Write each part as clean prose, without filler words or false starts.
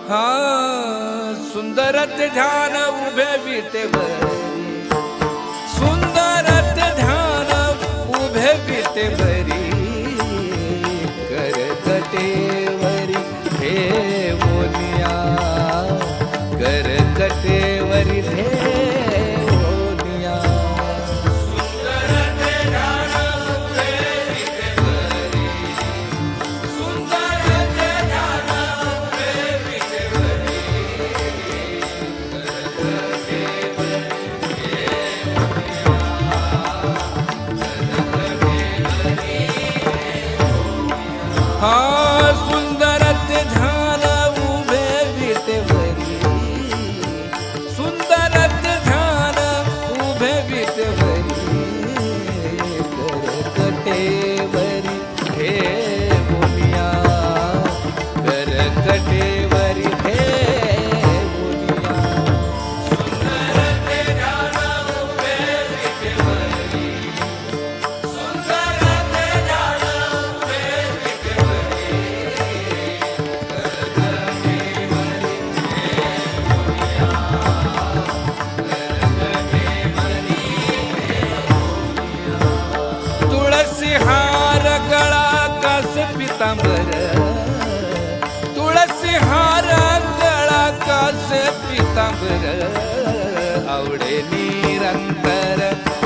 हा सुंदर ते ध्यान उभे विटेवरी, सुंदर ते ध्यान उभे विटेवरी, करकटेवरी ठेवोनिया, करकटेवरी ठेवोनिया. हा सुंदर ते ध्यान उभे विटेवरी, सुंदर ते ध्यान उभे विटेवरी, करकटेवरी ठेवोनिया, करकटेवरी ठेवोनिया. सुंदर ते ध्यान उभे विटेवरी, सुंदर ते ध्यान उभे तुळसी हार गळा कास पितांबर, तुळसी हार गळा कास पितांबर, आवडे निरंतर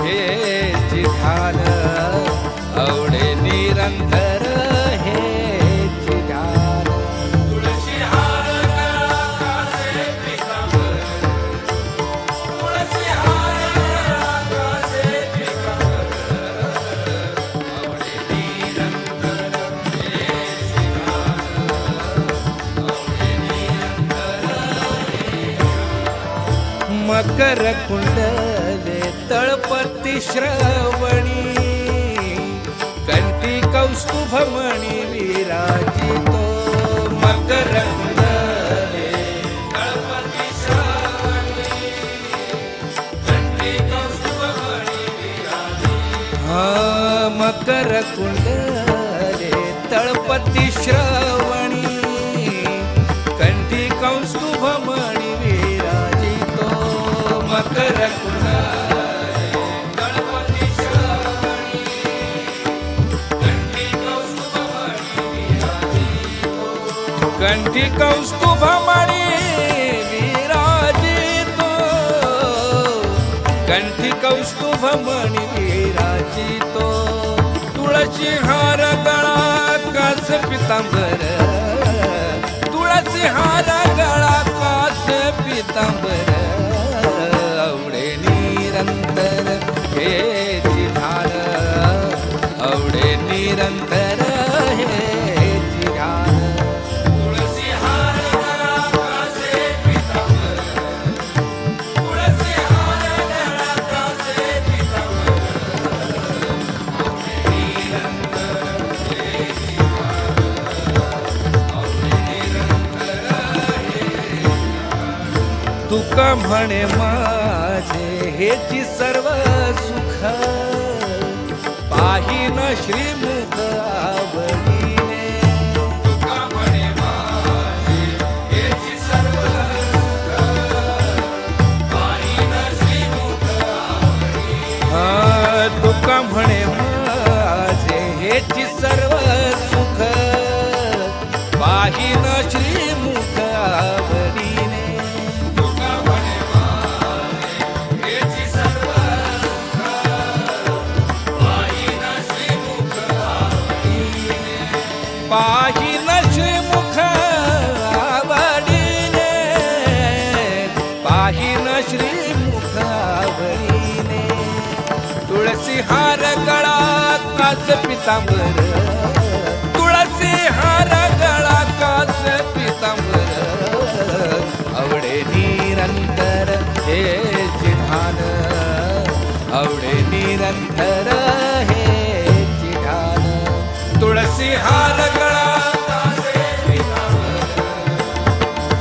हेची ध्यान, आवडे निरंतर हेची ध्यान. तुळसी हार गळा कास पितांबर, तुळसी हार गळा कास पितांबर, मकर कुंडले तळपती श्रवणी, कंठी कौस्तुभमणी विराजितो. मकर कुंडले तळपती श्रवणी, कंठी कौस्तुभमणी विराजितो. हा मकर कुंडले तळपती श्रवणी, कंठी कौस्तुभमणी विराजितो. मकर कुंडले तळपती श्रवणी, कंठी कौस्तुभमणी विराजितो, कंठी कौस्तुभमणी विराजितो, कंठी कौस्तुभमणी विराजितो. तुळशी हार गळा कास पितांबर, तुळसी हार गळा कास पितांबर, आवडे निरंतर हेची ध्यान, आवडे निरंतर हेची ध्यान. तुळसी हार गळा कास पितांबर, तुळसी हार गळा कास पितांबर, आवडे निरंतर हेची ध्यान, आवडे निरंतर हेची ध्यान. तुका म्हणे माझे हेची सर्व सुख, पाहिन श्रीमुख आवडीने. तुका म्हणे माझे हेची सर्व सुख, पाहिन श्रीमुख आवडीने. हा तुका म्हणे माझे हेची सर्व सुख, पाहिन श्रीमुख आवडीने. पाहिन श्रीमुख आवडीने, पाहिन श्रीमुख आवडीने. तुळसी हार गळा कास पितांबर, तुळसी हार गळा कास पितांबर, आवडे निरंतर हेची ध्यान, आवडे निरंतर हेची ध्यान. तुळसी हार गळा कास पितांबर,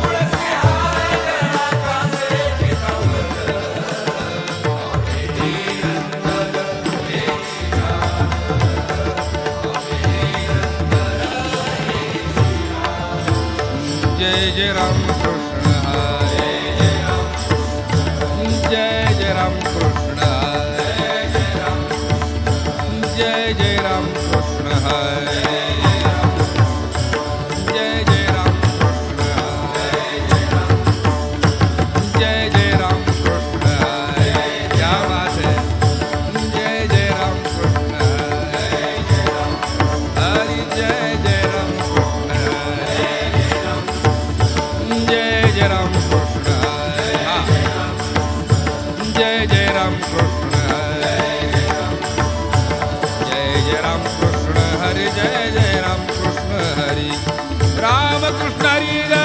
तुळसी हार गळा कास पितांबर, आवडे निरंतर हेची ध्यान, आवडे जय जय राम कृष्ण हरे जय जय राम कृष्ण हरे जय जय राम कृष्ण हरे जय जय राम कृष्ण हरे जय जय राम कृष्ण हरे क्या बात है जय जय राम कृष्ण हरे हरि जय जय राम कृष्ण हरे जय जय राम कृष्ण हरे जय जय राम कृष्ण हरे जय जय राम कृष्ण हरे जय जय राम कृष्ण हरे राम कृष्ण हरे